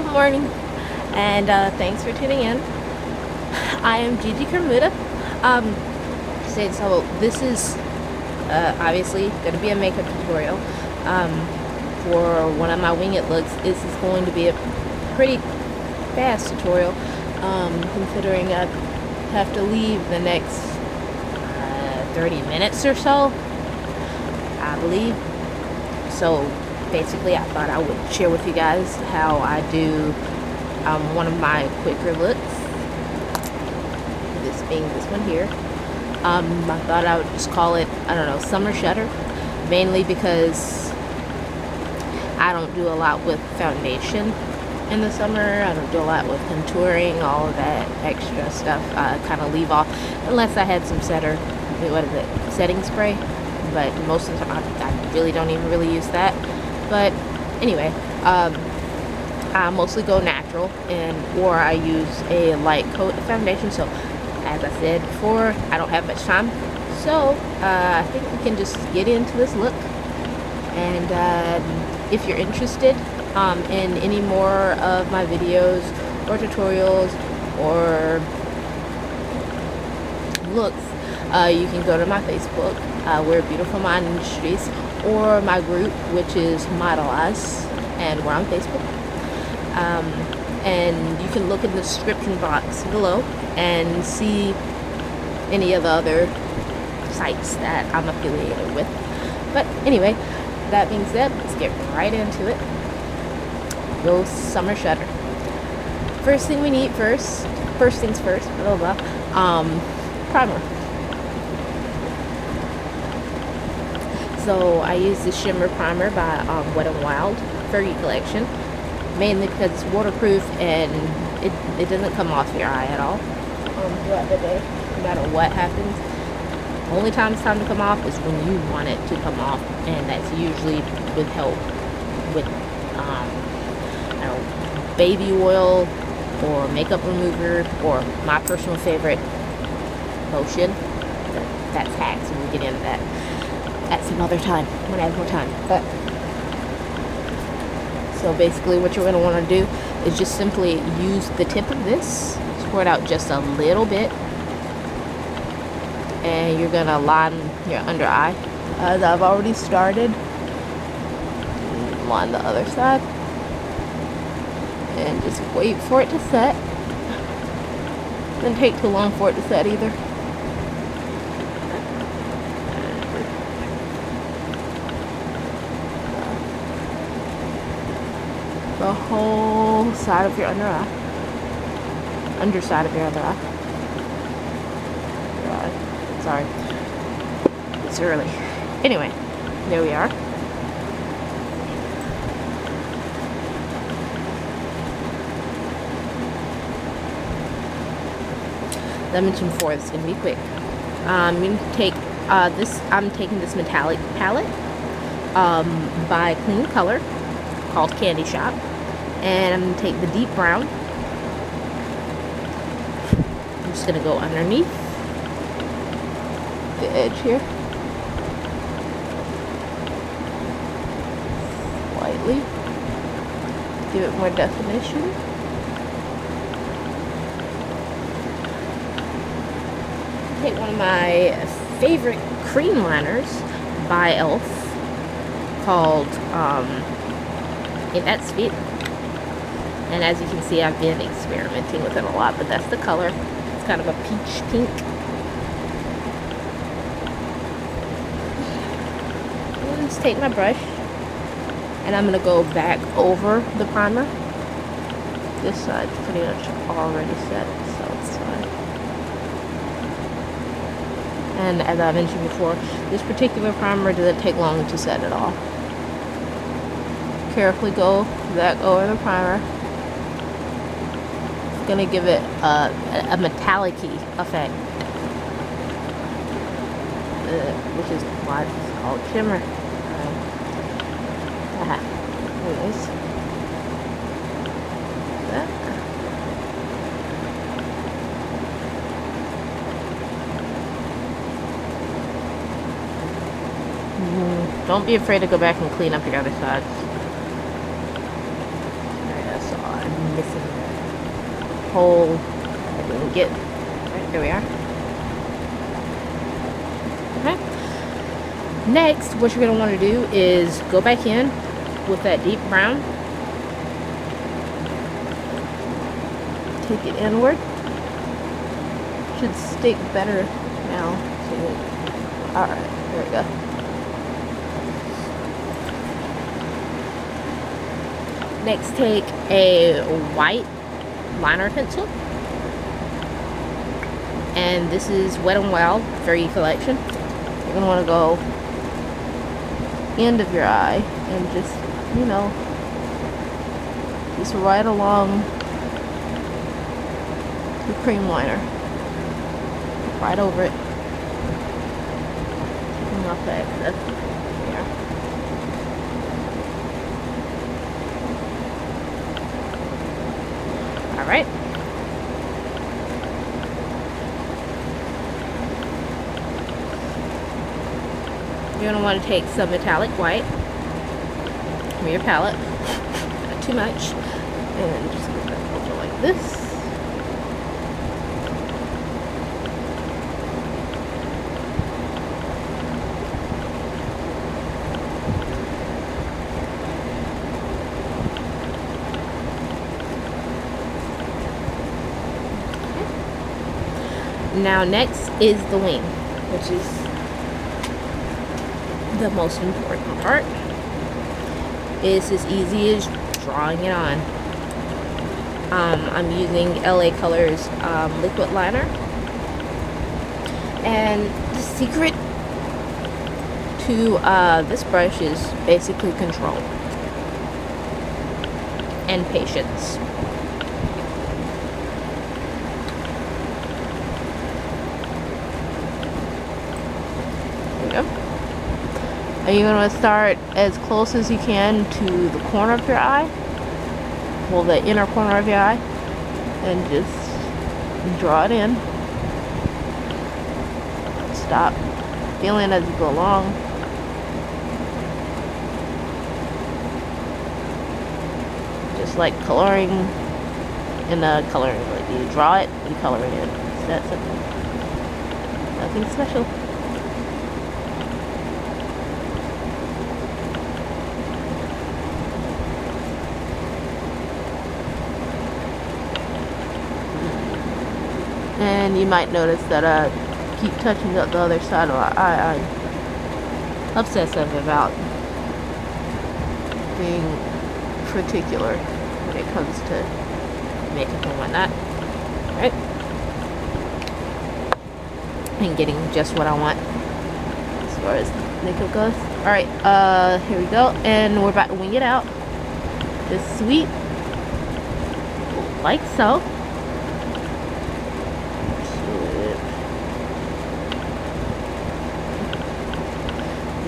Good morning, and thanks for tuning in. I am Gigi Kermuda. So this is obviously going to be a makeup tutorial for one of my winged looks. This is going to be a pretty fast tutorial, considering I have to leave the next 30 minutes or so, I believe. So basically, I thought I would share with you guys how I do one of my quicker looks, this being this one here. I thought I would just call it, I don't know, Summer Shudder, mainly because I don't do a lot with foundation in the summer. I don't do a lot with contouring, all of that extra stuff. I kind of leave off unless I had some setting spray, but most of the time I really don't even really use that. But anyway, I mostly go natural, or I use a light coat of foundation. So as I said before, I don't have much time, so I think we can just get into this look. And if you're interested in any more of my videos or tutorials or looks, you can go to my Facebook, we're Beautiful Mind Industries, or my group, which is Modelize, and we're on Facebook. And you can look in the description box below and see any of the other sites that I'm affiliated with. But anyway, that being said, let's get right into it. Go Summer Shudder. First thing we need first things first, blah blah blah, primer. So I use the shimmer primer by Wet n Wild Fergie collection, mainly because it's waterproof and it doesn't come off your eye at all throughout the day, no matter what happens. The only time it's time to come off is when you want it to come off, and that's usually with help with I don't know, baby oil or makeup remover, or my personal favorite, lotion. That's hacks, and we'll get into that at some other time when I have more time. But so basically what you're going to want to do is just simply use the tip of this, squirt out just a little bit, and you're going to line your under eye, as I've already started. Line the other side and just wait for it to set. Doesn't take too long for it to set either. The whole side of your underside of your other eye. Sorry, it's early. Anyway, there we are. As I mentioned before, it's gonna be quick. I'm going to take this. I'm taking this metallic palette by Clean Color, called Candy Shop, and I'm going to take the deep brown. I'm just going to go underneath the edge here slightly, give it more definition. Take one of my favorite cream liners by Elf, called That's Fit. And as you can see, I've been experimenting with it a lot, but that's the color. It's kind of a peach pink. And just take my brush, and I'm going to go back over the primer. This side's pretty much already set, so it's fine. And as I mentioned before, this particular primer doesn't take long to set at all. Carefully go back over the primer. It's gonna give it a metallic-y effect, which is why it's called shimmer. Anyways, that. Don't be afraid to go back and clean up your other sides. That's odd. missing the hole I didn't get. Right, there we are. Okay. Next, what you're going to want to do is go back in with that deep brown. Take it inward. Should stick better now. Alright, there we go. Next, take a white liner pencil. And this is Wet n Wild 3 collection. You're going to want to go end of your eye and just, you know, just right along the cream liner. Right over it. Taking off the excess. There. Alright. You're going to want to take some metallic white from your palette. Not too much. And just go back over like this. Now next is the wing, which is the most important part. It's as easy as drawing it on. I'm using LA Colors liquid liner, and the secret to this brush is basically control and patience. And you're going to start as close as you can to the corner of your eye, well, the inner corner of your eye, and just draw it in. Stop feeling as you go along. Just like coloring in a coloring book. You draw it, you color it in. It's that simple. Nothing special. And you might notice that I keep touching up the other side of my eye. I'm obsessive about being particular when it comes to makeup and whatnot. Alright. And getting just what I want as far as makeup goes. Alright, here we go. And we're about to wing it out. Just sweep. Like so.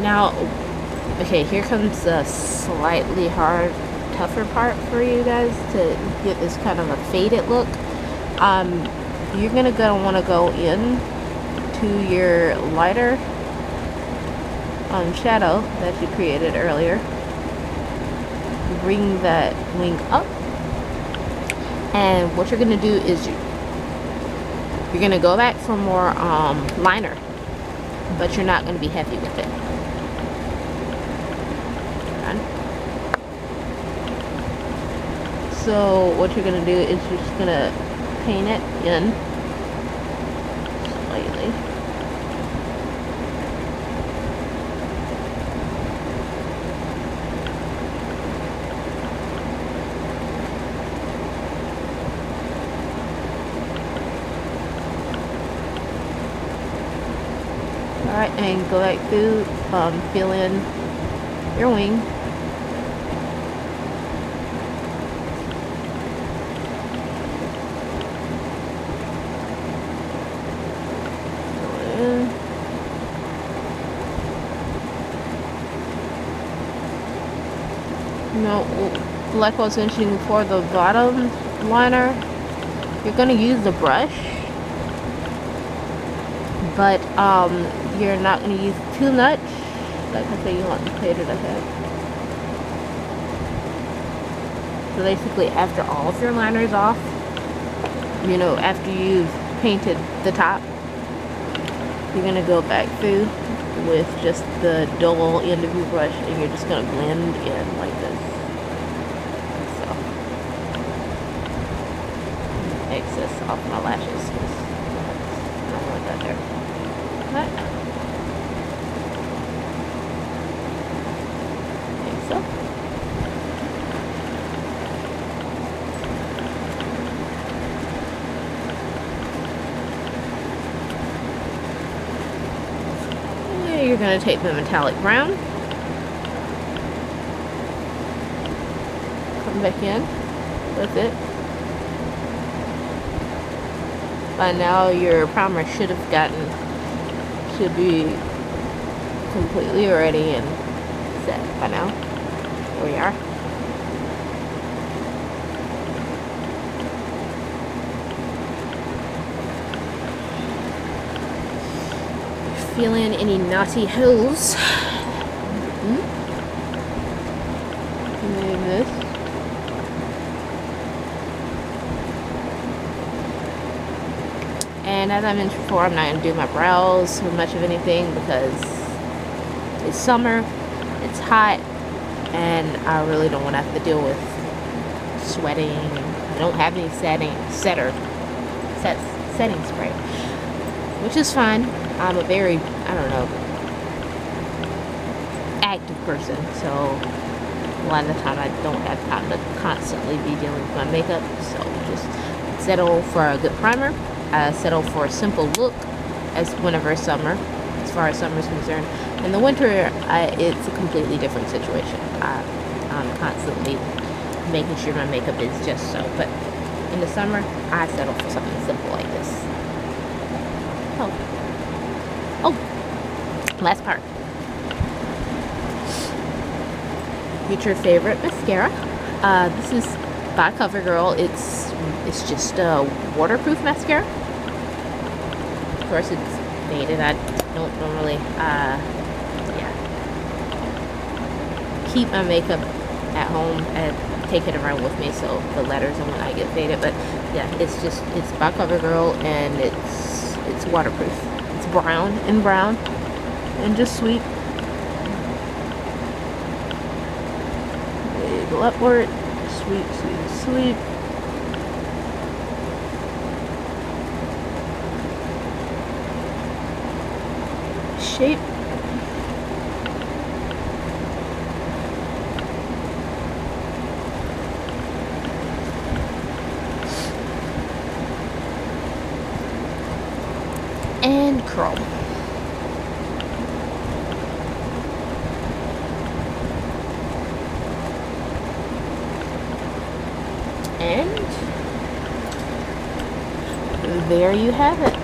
Now, okay, here comes a slightly tougher part for you guys to get this kind of a faded look. You're gonna want to go in to your lighter shadow that you created earlier. Bring that wing up, and what you're gonna do is you're gonna go back for more liner, but you're not gonna be heavy with it. So what you're going to do is you're just going to paint it in slightly. Alright, and go back through, fill in your wing. Now, like I was mentioning before, the bottom liner, you're going to use the brush, but you're not going to use too much. Like I say, you want the faded ahead. So basically, after all of your liner is off, you know, after you've painted the top, you're gonna go back through with just the dull end of your brush, and you're just gonna blend in like this. So, excess off my lashes. I don't want that there. But, like so. You're going to take the metallic brown, come back in with it. By now your primer should be completely ready and set by now. Here we are. Feeling any naughty holes? Move this. And as I mentioned before, I'm not going to do my brows or much of anything because it's summer, it's hot, and I really don't want to have to deal with sweating. I don't have any setting spray, which is fine. I'm a very, I don't know, active person, so a lot of the time I don't have time to constantly be dealing with my makeup, so just settle for a good primer, settle for a simple look whenever summer, as far as summer is concerned. In the winter, it's a completely different situation. I'm constantly making sure my makeup is just so, but in the summer, I settle for something simple like this. Oh, last part. Get your favorite mascara. This is by CoverGirl. It's just a waterproof mascara. Of course, it's faded. I don't normally, keep my makeup at home and take it around with me, so the letters and when I get faded. But yeah, it's by CoverGirl, and it's waterproof. Brown and just sweep. Go upward, sweep, sweep, sweep. Shape. And curl. And there you have it.